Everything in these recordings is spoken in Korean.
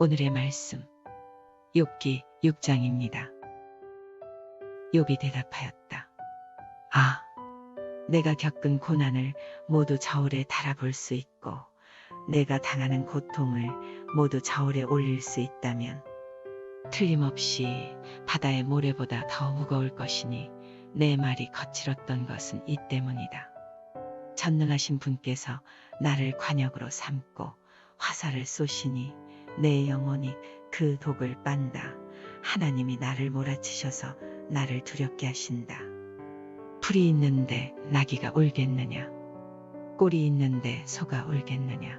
오늘의 말씀 욥기 6장입니다. 욥이 대답하였다. 아, 내가 겪은 고난을 모두 저울에 달아볼 수 있고 내가 당하는 고통을 모두 저울에 올릴 수 있다면 틀림없이 바다의 모래보다 더 무거울 것이니 내 말이 거칠었던 것은 이 때문이다. 전능하신 분께서 나를 관역으로 삼고 화살을 쏘시니 내 영혼이 그 독을 빤다. 하나님이 나를 몰아치셔서 나를 두렵게 하신다. 풀이 있는데 나귀가 울겠느냐? 꼴이 있는데 소가 울겠느냐?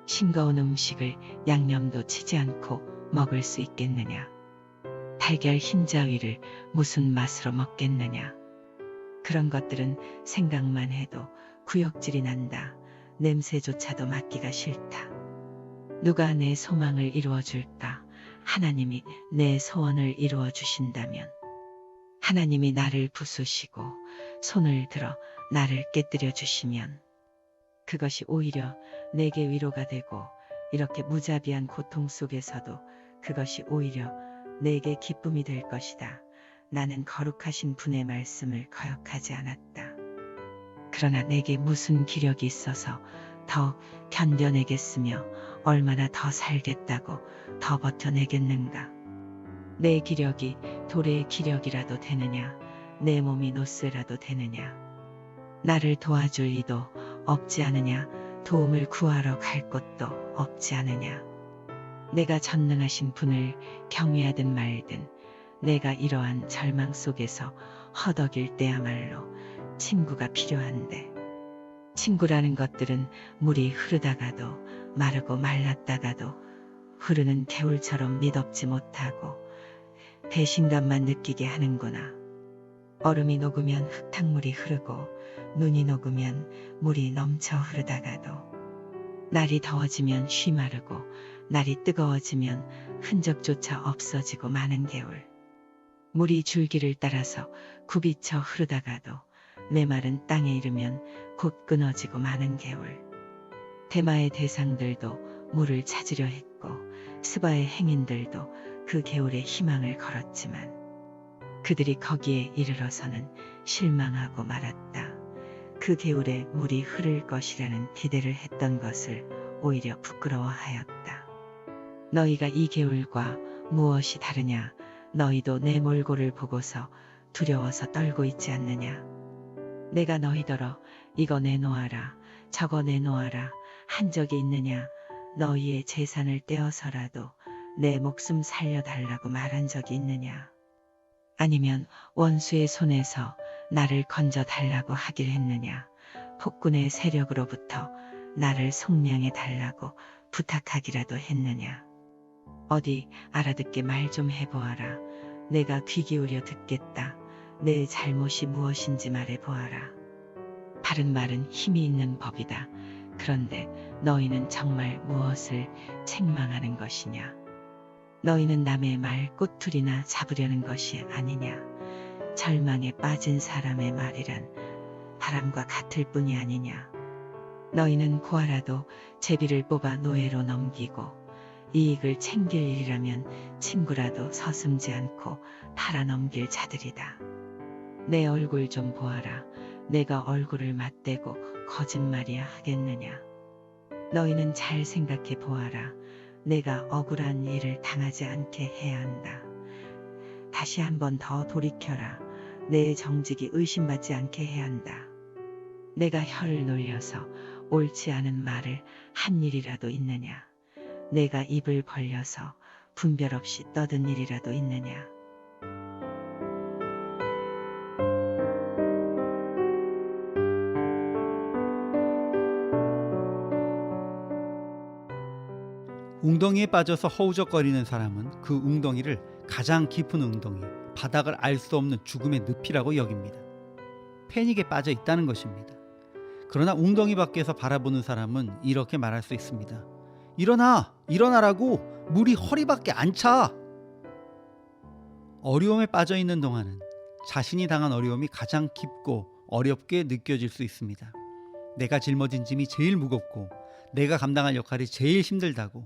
싱거운 음식을 양념도 치지 않고 먹을 수 있겠느냐? 달걀 흰자위를 무슨 맛으로 먹겠느냐? 그런 것들은 생각만 해도 구역질이 난다. 냄새조차도 맡기가 싫다. 누가 내 소망을 이루어줄까? 하나님이 내 소원을 이루어주신다면 하나님이 나를 부수시고 손을 들어 나를 깨뜨려 주시면 그것이 오히려 내게 위로가 되고 이렇게 무자비한 고통 속에서도 그것이 오히려 내게 기쁨이 될 것이다. 나는 거룩하신 분의 말씀을 거역하지 않았다. 그러나 내게 무슨 기력이 있어서 더 견뎌내겠으며 얼마나 더 살겠다고 더 버텨내겠는가. 내 기력이 돌의 기력이라도 되느냐, 내 몸이 노쇠라도 되느냐. 나를 도와줄 이도 없지 않으냐, 도움을 구하러 갈 곳도 없지 않으냐. 내가 전능하신 분을 경외하든 말든 내가 이러한 절망 속에서 허덕일 때야말로 친구가 필요한데 친구라는 것들은 물이 흐르다가도 마르고 말랐다가도 흐르는 개울처럼 미덥지 못하고 배신감만 느끼게 하는구나. 얼음이 녹으면 흙탕물이 흐르고 눈이 녹으면 물이 넘쳐 흐르다가도 날이 더워지면 쉬 마르고 날이 뜨거워지면 흔적조차 없어지고 마는 개울. 물이 줄기를 따라서 굽이쳐 흐르다가도 메마른 땅에 이르면 곧 끊어지고 마는 개울. 대마의 대상들도 물을 찾으려 했고 스바의 행인들도 그 개울에 희망을 걸었지만 그들이 거기에 이르러서는 실망하고 말았다. 그 개울에 물이 흐를 것이라는 기대를 했던 것을 오히려 부끄러워하였다. 너희가 이 개울과 무엇이 다르냐? 너희도 내 몰골을 보고서 두려워서 떨고 있지 않느냐? 내가 너희더러 이거 내놓아라, 저거 내놓아라 한 적이 있느냐? 너희의 재산을 떼어서라도 내 목숨 살려달라고 말한 적이 있느냐? 아니면 원수의 손에서 나를 건져달라고 하길 했느냐? 폭군의 세력으로부터 나를 속량해 달라고 부탁하기라도 했느냐? 어디 알아듣게 말 좀 해보아라. 내가 귀 기울여 듣겠다. 내 잘못이 무엇인지 말해보아라. 바른 말은 힘이 있는 법이다. 그런데 너희는 정말 무엇을 책망하는 것이냐? 너희는 남의 말 꼬투리나 잡으려는 것이 아니냐? 절망에 빠진 사람의 말이란 바람과 같을 뿐이 아니냐? 너희는 고아라도 제비를 뽑아 노예로 넘기고 이익을 챙길 일이라면 친구라도 서슴지 않고 팔아넘길 자들이다. 내 얼굴 좀 보아라. 내가 얼굴을 맞대고 거짓말이야 하겠느냐? 너희는 잘 생각해 보아라. 내가 억울한 일을 당하지 않게 해야 한다. 다시 한 번 더 돌이켜라. 내 정직이 의심받지 않게 해야 한다. 내가 혀를 놀려서 옳지 않은 말을 한 일이라도 있느냐? 내가 입을 벌려서 분별 없이 떠든 일이라도 있느냐? 웅덩이에 빠져서 허우적거리는 사람은 그 웅덩이를 가장 깊은 웅덩이, 바닥을 알 수 없는 죽음의 늪이라고 여깁니다. 패닉에 빠져 있다는 것입니다. 그러나 웅덩이 밖에서 바라보는 사람은 이렇게 말할 수 있습니다. 일어나! 일어나라고! 물이 허리밖에 안 차! 어려움에 빠져 있는 동안은 자신이 당한 어려움이 가장 깊고 어렵게 느껴질 수 있습니다. 내가 짊어진 짐이 제일 무겁고 내가 감당할 역할이 제일 힘들다고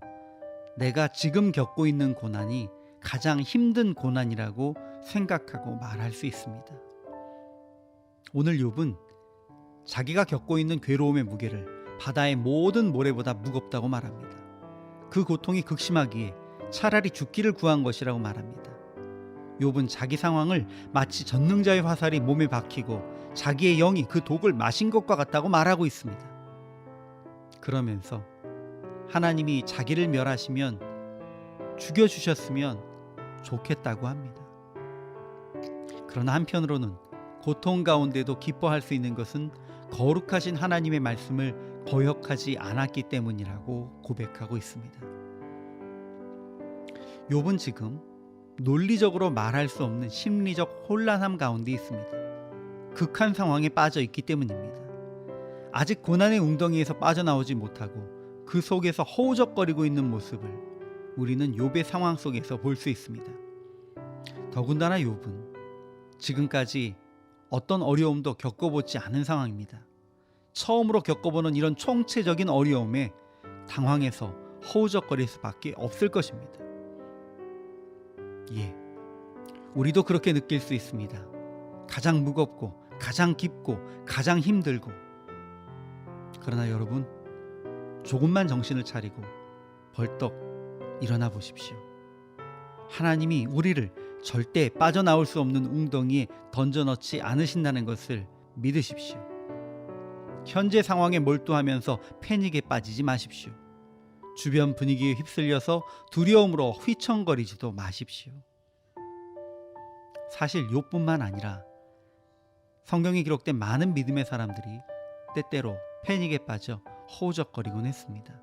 내가 지금 겪고 있는 고난이 가장 힘든 고난이라고 생각하고 말할 수 있습니다. 오늘 욥은 자기가 겪고 있는 괴로움의 무게를 바다의 모든 모래보다 무겁다고 말합니다. 그 고통이 극심하기에 차라리 죽기를 구한 것이라고 말합니다. 욥은 자기 상황을 마치 전능자의 화살이 몸에 박히고 자기의 영이 그 독을 마신 것과 같다고 말하고 있습니다. 그러면서 하나님이 자기를 멸하시면 죽여주셨으면 좋겠다고 합니다. 그러나 한편으로는 고통 가운데도 기뻐할 수 있는 것은 거룩하신 하나님의 말씀을 거역하지 않았기 때문이라고 고백하고 있습니다. 욥은 지금 논리적으로 말할 수 없는 심리적 혼란함 가운데 있습니다. 극한 상황에 빠져 있기 때문입니다. 아직 고난의 웅덩이에서 빠져나오지 못하고 그 속에서 허우적거리고 있는 모습을 우리는 욥의 상황 속에서 볼 수 있습니다. 더군다나 욥은 지금까지 어떤 어려움도 겪어보지 않은 상황입니다. 처음으로 겪어보는 이런 총체적인 어려움에 당황해서 허우적거릴 수밖에 없을 것입니다. 우리도 그렇게 느낄 수 있습니다. 가장 무겁고 가장 깊고 가장 힘들고. 그러나 여러분, 조금만 정신을 차리고 벌떡 일어나 보십시오. 하나님이 우리를 절대 빠져나올 수 없는 웅덩이에 던져넣지 않으신다는 것을 믿으십시오. 현재 상황에 몰두하면서 패닉에 빠지지 마십시오. 주변 분위기에 휩쓸려서 두려움으로 휘청거리지도 마십시오. 사실 욥뿐만 아니라 성경에 기록된 많은 믿음의 사람들이 때때로 패닉에 빠져 허우적거리곤 했습니다.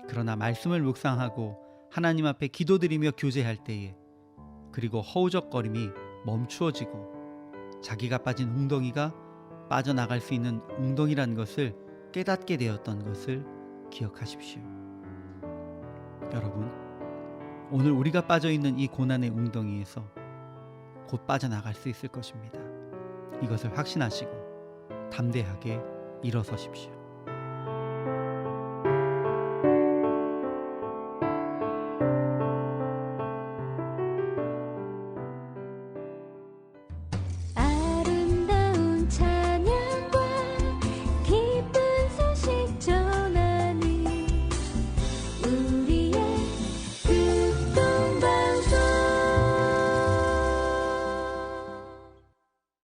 그러나 말씀을 묵상하고 하나님 앞에 기도드리며 교제할 때에, 그리고 허우적거림이 멈추어지고 자기가 빠진 웅덩이가 빠져나갈 수 있는 웅덩이라는 것을 깨닫게 되었던 것을 기억하십시오. 여러분, 오늘 우리가 빠져있는 이 고난의 웅덩이에서 곧 빠져나갈 수 있을 것입니다. 이것을 확신하시고 담대하게 일어서십시오.